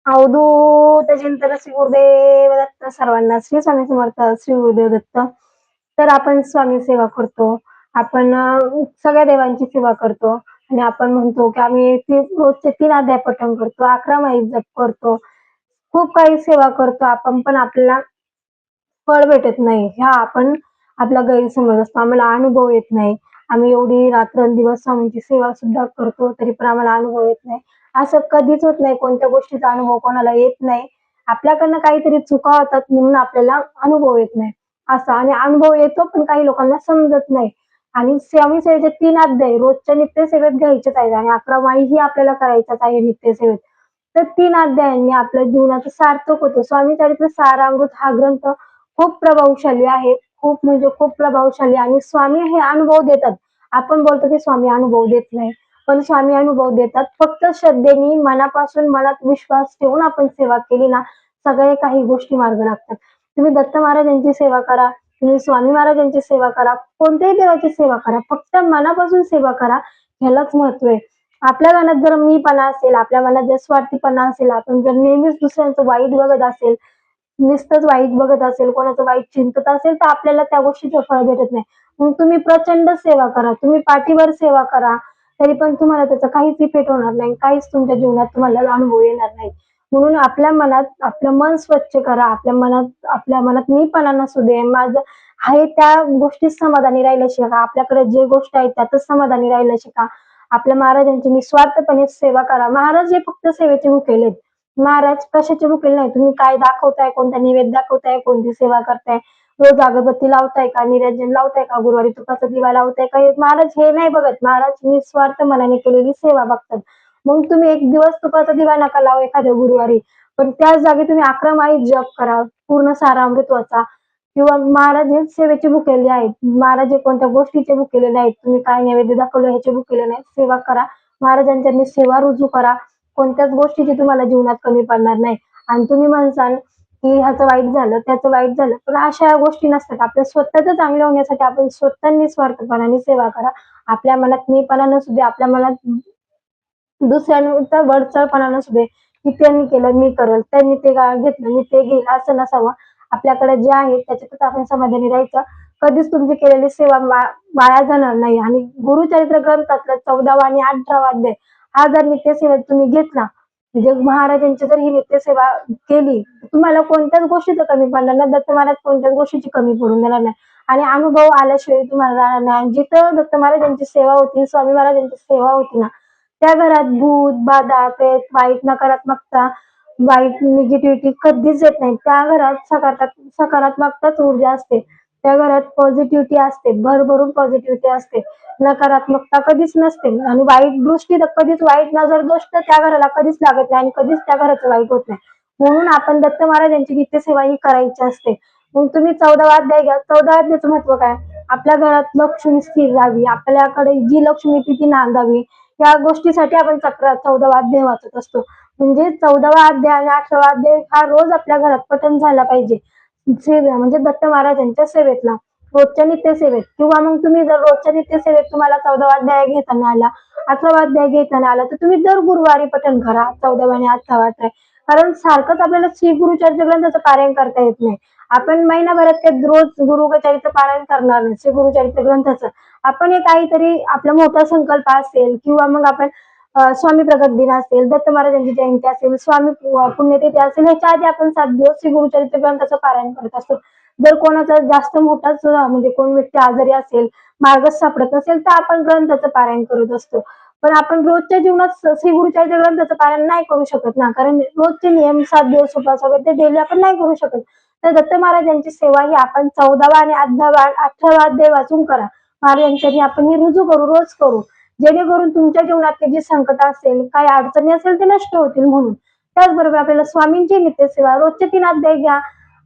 अवधूत चिंतन श्री गुरुदेव दत्त सर्वांना श्री स्वामी समर्थ श्री गुरुदेव दत्त. तर आपण स्वामी सेवा करतो. आपण सगळ्या देवांची सेवा करतो आणि आपण म्हणतो की आम्ही रोजचे 3 अध्याय पठण करतो, 11 माळी जप करतो. खूप काही सेवा करतो आपण, पण आपल्याला फळ भेटत नाही. हा आपण आपला गैरसमज असतो. आम्हाला अनुभव येत नाही. आम्ही एवढी रात्रंदिवस स्वामींची सेवा सुद्धा करतो, तरी पण आम्हाला अनुभव येत नाही. असं कधीच होत नाही. कोणत्या गोष्टीचा अनुभव कोणाला येत नाही. आपल्याकडनं काहीतरी चुका होतात म्हणून आपल्याला अनुभव येत नाही. असा आणि अनुभव येतो पण काही लोकांना समजत नाही. आणि स्वामी सेवेचे 3 अध्याय रोजच्या नित्यसेवेत घ्यायचेच आहेत आणि 11 माळीही आपल्याला करायच्याच आहे नित्यसेवेत. तर 3 अध्यायांनी आपल्या जीवनाचं सार्थक होतं. स्वामी चरित्र सारामृत हा ग्रंथ खूप प्रभावशाली आहे. खूप म्हणजे खूप प्रभावशाली आणि स्वामी हे अनुभव देतात. आपण बोलतो की स्वामी अनुभव देत नाही. पण स्वामी अनुभव देतात. फक्त श्रद्धेने मनापासून मनात विश्वास ठेवून आपण सेवा केली ना, सगळे काही गोष्टी मार्गी लागतात. तुम्ही दत्त महाराजांची सेवा करा, तुम्ही स्वामी महाराजांची सेवा करा, कोणत्याही देवाची सेवा करा. फक्त मनापासून सेवा करा, ह्यालाच महत्व आहे. आपल्या मनात जर मीपणा असेल, आपल्या मनात जर स्वार्थीपणा असेल, आपण जर नेहमीच दुसऱ्यांचं वाईट बघत असेल, नुसतंच वाईट बघत असेल, कोणाचं वाईट चिंतत असेल, तर आपल्याला त्या गोष्टीचं फळ भेटत नाही. मग तुम्ही प्रचंड सेवा करा, तुम्ही पाठीवर सेवा करा, तरी पण तुम्हाला त्याचा काहीच इफेक्ट होणार नाही. काहीच तुमच्या जीवनात तुम्हाला अनुभव येणार नाही. म्हणून आपल्या मनात आपलं मन स्वच्छ करा. आपल्या मनात मीपणा नसू दे. माझं आहे त्या गोष्टीत समाधानी राहायला शिका. आपल्याकडे जे गोष्ट आहे त्यातच समाधानी राहायला शिका. आपल्या महाराजांची निस्वार्थपणे सेवा करा. महाराज हे फक्त सेवेचे भुकेले आहेत. महाराज कशाचे भुकेले नाही. तुम्ही काय दाखवताय, कोणता नैवेद्य दाखवताय, कोणती सेवा करताय, रोज अगरबत्ती लावताय का, निरंजन लावताय का, गुरुवारी तुपाचा दिवा लावताय का, महाराज हे नाही बघत. महाराज निस्वार्थ मनाने केलेली सेवा बघतात. मग तुम्ही एक दिवस तुपाचा दिवा नका लावू एखाद्या गुरुवारी, पण त्याच जागी तुम्ही 11 माळी जप करा, पूर्ण सारामृत वाचा. किंवा महाराज हे सेवेचे भुकेले आहेत. महाराज हे कोणत्या गोष्टीचे भुकेले नाहीत. तुम्ही काय नैवेद्य दाखवलं ह्याचे भुकेले नाहीत. सेवा करा. महाराजांच्या सेवा रुजू करा. कोणत्याच गोष्टीची तुम्हाला जीवनात कमी पडणार नाही. आणि तुम्ही म्हणसाल की ह्याचं वाईट झालं, त्याचं वाईट झालं, पण अशा गोष्टी नसतात. आपल्या स्वतःचं चांगलं होण्यासाठी आपण स्वतः निस्वार्थपणाने सेवा करा. आपल्या मनात मीपणा नसू दे. आपल्या मनात दुसऱ्यांचा वरचढपणा नसू दे, की त्यांनी केलं मी करल, त्यांनी ते घेतलं मी ते घेईल, असं नसावं. आपल्याकडे जे आहे त्याच्यातच आपण समाधानी राहायचं. कधीच तुमची केलेली सेवा वाया जाणार नाही. आणि गुरुचरित्र ग्रंथातला 14वा आणि 18वा अध्याय हा जर नित्यसेवेत तुम्ही घेतला, म्हणजे महाराजांची जर ही नित्यसेवा केली, तुम्हाला कोणत्याच गोष्टीचं कमी पडणार नाही. दत्त महाराज कोणत्याच गोष्टीची कमी पडून देणार नाही. आणि अनुभव आल्याशिवाय तुम्हाला राहणार नाही. आणि जिथं दत्त महाराजांची सेवा होती, स्वामी महाराजांची सेवा होती ना, त्या घरात भूत, बाधा, प्रेत, वाईट नकारात्मकता, वाईट निगेटिव्हिटी कधीच येत नाही. त्या घरात सकारात्मकताच ऊर्जा असते. त्या घरात पॉझिटिव्हिटी असते, भरभरून पॉझिटिव्हिटी असते. नकारात्मकता कधीच नसते. आणि वाईट दृष्टी तर कधीच, वाईट नजर दोष तर त्या घराला कधीच लागत नाही आणि कधीच त्या घराचं वाईट होत नाही. म्हणून आपण दत्त महाराजांची नित्यसेवा ही करायची असते. मग तुम्ही 14वा अध्याय घ्या. 14 अध्यायाचं महत्व काय? आपल्या घरात लक्ष्मी स्थिर राहावी, आपल्याकडे जी लक्ष्मी ती नांदावी, या गोष्टीसाठी आपण 14वा अध्याय वाचत असतो. म्हणजे 14वा अध्याय आणि 18वा अध्याय हा रोज आपल्या घरात पठण झाला पाहिजे. म्हणजे दत्त महाराजांच्या सेवेतला, रोजच्या नित्यसेवेत. किंवा मग तुम्ही जर रोजच्या नित्यसेवेत तुम्हाला 14वा अध्याय घेताना आला, 18वा अध्याय घेताना आला, तर तुम्ही दर गुरुवारी पठण करा 14वा आणि 18वा अध्याय. कारण सारखंच आपल्याला श्री गुरुचरित्र ग्रंथाचं पारायण करता येत नाही. आपण महिनाभरात ते रोज गुरुचरित्र पारायण करणार नाही श्री गुरुचरित्र ग्रंथाचं. आपण हे काहीतरी आपला मोठा संकल्प असेल, किंवा मग आपण स्वामी प्रगट दिन असेल, दत्त महाराजांची जयंती असेल, स्वामी पुण्यतिथी असेल, ह्याच्या आधी आपण 7 दिवस श्री गुरुचरित्र ग्रंथाचं पारायण करत असतो. जर कोणाचा जास्त मोठाच म्हणजे कोण व्यक्ती आजारी असेल, मार्गच सापडत नसेल, तर आपण ग्रंथाचं पारायण करत असतो. पण आपण रोजच्या जीवनात श्री गुरुचरित्र ग्रंथाचं पारायण नाही करू शकत ना, कारण रोजचे नियम 7 दिवस उपास वगैरे ते डेली आपण नाही करू शकत. तर दत्त महाराजांची सेवा ही आपण 14वा आणि 18वा अध्याय वाचून करा. महाराजांच्यानी आपण हे रुजू करू, रोज करू, जेणेकरून तुमच्या जीवनात जे संकट असेल, काही अडचणी असेल, ते नष्ट होतील म्हणून. त्याचबरोबर आपल्याला स्वामींची नित्यसेवा रोजचे 3 अध्याय घ्या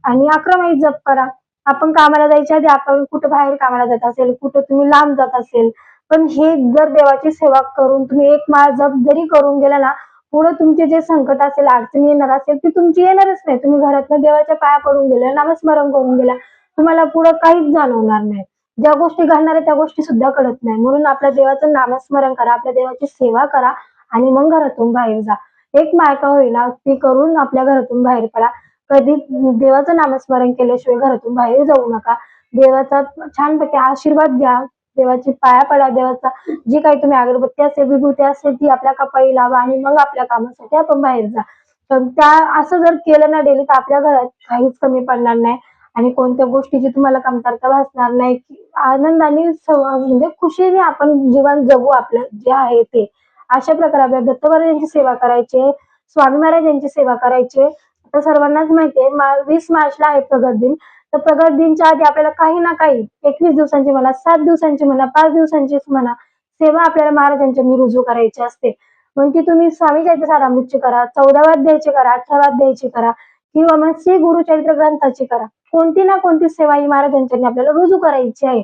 आणि 11 माळी जप करा. आपण कामाला जायच्या आधी आपण कुठं बाहेर कामाला जात असेल, कुठं तुम्ही लांब जात असेल, पण हे जर देवाची सेवा करून तुम्ही 1 माळ जप जरी करून गेला ना, पुढे तुमचे जे संकट असेल, अडचणी येणार असेल, ती तुमची येणारच नाही. तुम्ही घरातनं देवाच्या पाया पडून गेला, नामस्मरण करून गेला, तुम्हाला पुढे काहीच जाणवणार नाही. ज्या गोष्टी घडणार आहेत त्या गोष्टी सुद्धा कळत नाही. म्हणून आपल्या देवाचं नामस्मरण करा, आपल्या देवाची सेवा करा आणि मग घरातून बाहेर जा. एक माळ का होईना ती करून आपल्या घरातून बाहेर पडा. कधी देवाचं नामस्मरण केल्याशिवाय घरातून बाहेर जाऊ नका. देवाचा छानपैकी आशीर्वाद घ्या. देवाची पाया पडा. देवाचा जी काही तुम्ही अगरबत्ती असेल, विभूती असेल ती आपल्या कपाळी लावा आणि मग आपल्या कामासाठी आपण बाहेर जा. तर त्या असं जर केलं ना डेली तर आपल्या घरात काहीच कमी पडणार नाही आणि कोणत्या गोष्टीची तुम्हाला कमतरता भासणार नाही. आनंदाने म्हणजे खुशीने आपण जीवन जगू आपलं जे आहे ते. अशा प्रकारे आपल्या दत्त महाराजांची सेवा करायची, स्वामी महाराजांची सेवा करायची. आता सर्वांनाच माहिती आहे 20 मार्चला आहे प्रगट दिन. तर प्रगट दिनच्या आधी आपल्याला काही ना काही 21 दिवसांची म्हणा, 7 दिवसांची म्हणा, 5 दिवसांचीच म्हणा सेवा आपल्याला महाराजांच्या रुजू करायची असते. मग ती तुम्ही स्वामी चरित्रसारामृतची करा, 14व्या अध्यायाची करा, 18व्या अध्यायाची करा किंवा मग श्री गुरुचरित्र ग्रंथाची करा. कोणती ना कोणती सेवा ही महाराजांच्या आपल्याला रुजू करायची आहे.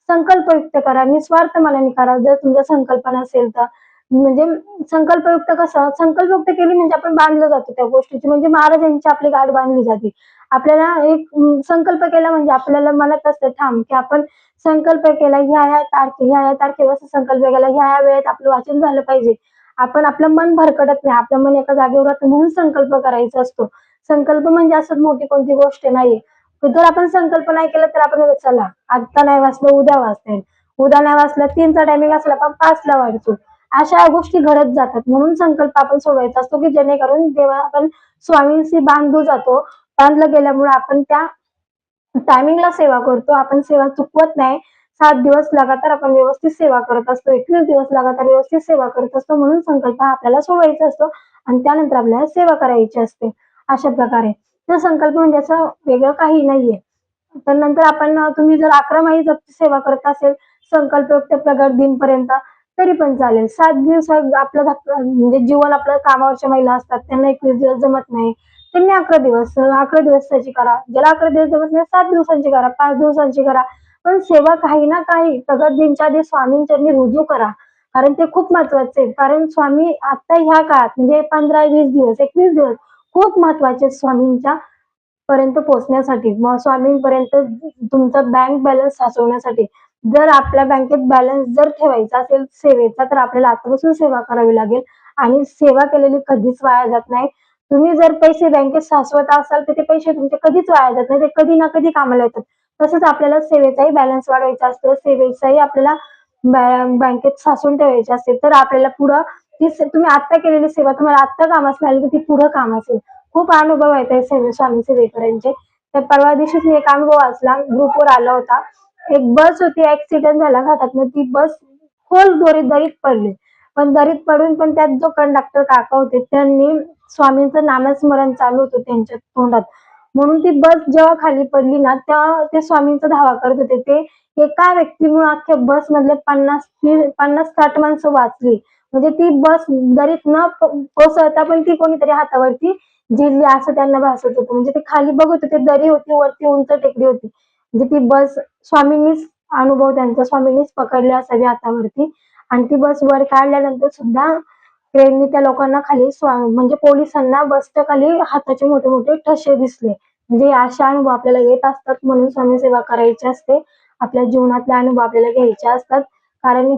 संकल्पयुक्त करा, निस्वार्थ मनाने करा. जर तुमचा संकल्प नसेल तर म्हणजे संकल्पयुक्त कसं संकल्पयुक्त केली म्हणजे आपण बांधलं जातो त्या गोष्टीची, म्हणजे महाराजांची आपली गाठ बांधली जाते. आपल्याला एक संकल्प केला म्हणजे आपल्याला मनात असतं ठाम की आपण संकल्प केला ह्या तारखेवर संकल्प केला ह्या वेळेत आपलं वाचन झालं पाहिजे. आपण आपलं मन भरकटत नाही, आपलं मन एका जागेवर राहतं म्हणून संकल्प करायचा असतो. संकल्प म्हणजे असं मोठी कोणती गोष्ट नाही. जर आपण संकल्प नाही केला तर आपण चला आता नाही वाचलं उद्या वाचता उद्या नाही वाचलं 3चा टायमिंग असला पण 5ला वाचू. अशा गोष्टी घडत जातात म्हणून संकल्प आपण सोडवायचा असतो की जेणेकरून जेव्हा आपण स्वामींशी बांधू जातो, बांधलं गेल्यामुळे आपण त्या टायमिंगला सेवा करतो. आपण सेवा चुकवत नाही. 7 दिवस लगातार आपण व्यवस्थित सेवा करत असतो. 21 दिवस लगातार व्यवस्थित सेवा करत असतो म्हणून संकल्प आपल्याला सोडवायचा असतो आणि त्यानंतर आपल्याला सेवा करायची असते. अशा प्रकारे तर संकल्प म्हणजे असं वेगळं काही नाहीये. तर नंतर आपण तुम्ही जर 11 माळी जपची सेवा करत असेल संकल्पयुक्त प्रगट दिनपर्यंत तरी पण चालेल. 7 दिवस आपलं म्हणजे जीवन आपलं कामावरच्या महिला असतात त्यांना 21 दिवस जमत नाही. त्यांनी 11 दिवसाची करा. ज्याला 11 दिवस जमत नाही 7 दिवसांची करा, 5 दिवसांची करा. पण सेवा काही ना काही प्रगट दिनच्या आधी स्वामींच्या रुजू करा. कारण ते खूप महत्वाचे आहे. कारण स्वामी आता ह्या काळात म्हणजे 15, 20 दिवस, 21 दिवस खूप महत्वाचे स्वामींच्या पर्यंत पोहोचण्यासाठी. मग स्वामींपर्यंत तुमचा बँक बॅलन्स साचवण्यासाठी. जर आपल्या बँकेत बॅलन्स जर ठेवायचा असेल सेवेचा तर आपल्याला आतापासून सेवा करावी लागेल आणि सेवा केलेली कधीच वाया जात नाही. तुम्ही जर पैसे बँकेत साचवत असाल तर ते पैसे तुमचे कधीच वाया जात नाही. ते कधी ना कधी कामाला येतात. तसंच आपल्याला सेवेचाही बॅलन्स वाढवायचा असतो. सेवेचाही आपल्याला बँकेत साचवून ठेवायचे असते तर आपल्याला पुढं तुम्ही आता केलेली सेवा तुम्हाला आता कामास लागली तर ती पुढं काम असेल. खूप अनुभव आहेत स्वामी सेवेकरांचे. तर परवा दिवशीच मी एक अनुभव वाचला, ग्रुपवर आला होता. एक बस होती, ऍक्सिडेंट झाला घाटातनं. ती बस खोल दरीत पडली. पण दरीत पडून पण त्यात जो कंडक्टर काका होते त्यांनी स्वामींचं नामस्मरण चालू होतं त्यांच्या तोंडात. म्हणून ती बस जेव्हा खाली पडली ना तेव्हा ते स्वामींचा धावा करत होते. ते एका व्यक्तीमुळे अख्ख्या बस मधले 50-60 माणसं वाचली. म्हणजे ती बस दरीत न कोसळता पण ती कोणीतरी हातावरती झेलली असं त्यांना भासत होतं. म्हणजे ते खाली बघत होते, दरी होती, वरती उंच टेकडी होती. म्हणजे ती बस स्वामींनीच अनुभव त्यांचा स्वामींनीच पकडले असावी हातावरती आणि ती बस वर काढल्यानंतर सुद्धा ट्रेननी त्या लोकांना खाली म्हणजे पोलिसांना बसच्या खाली हाताचे मोठे मोठे ठसे दिसले. म्हणजे अशा अनुभव आपल्याला येत असतात म्हणून स्वामी सेवा करायची असते. आपल्या जीवनातले अनुभव आपल्याला घ्यायचे असतात. कारण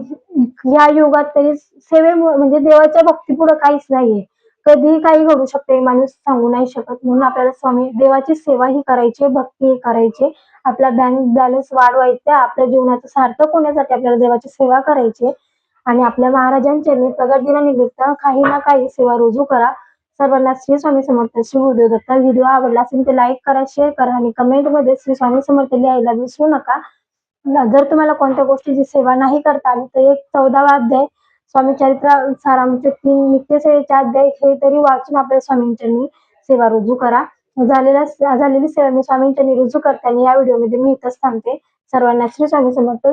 या युगात तरी सेवेमुळे म्हणजे देवाच्या भक्तीपुढे काहीच नाहीये. कधीही काही घडू शकते माणूस सांगू नाही शकत. म्हणून आपल्याला स्वामी देवाची सेवा ही करायची, भक्ती ही करायची. आपला बँक बॅलन्स वाढवायचा, आपल्या जीवनाचं सार्थक होण्यासाठी आपल्याला देवाची सेवा करायची आणि आपल्या महाराजांच्या प्रगट दिनानिमित्त काही ना काही सेवा रुजू करा. सर्वांना श्री स्वामी समर्थ, श्री गुरुदेव दत्त. व्हिडिओ आवडला असेल तर लाईक करा, शेअर करा आणि कमेंट मध्ये श्री स्वामी समर्थ लिहायला विसरू नका. जर तुम्हाला कोणत्या गोष्टीची सेवा नाही करता आली तर एक 14वा अध्याय स्वामी चरित्र सारामृत 3 नित्यसेवेचे अध्याय हे तरी वाचून आपल्या स्वामींच्या सेवा रुजू करा. झालेली सेवा मी स्वामींच्या रुजू करताना या व्हिडिओमध्ये मी इथंच थांबते. सर्वांना श्री स्वामी समर्थ.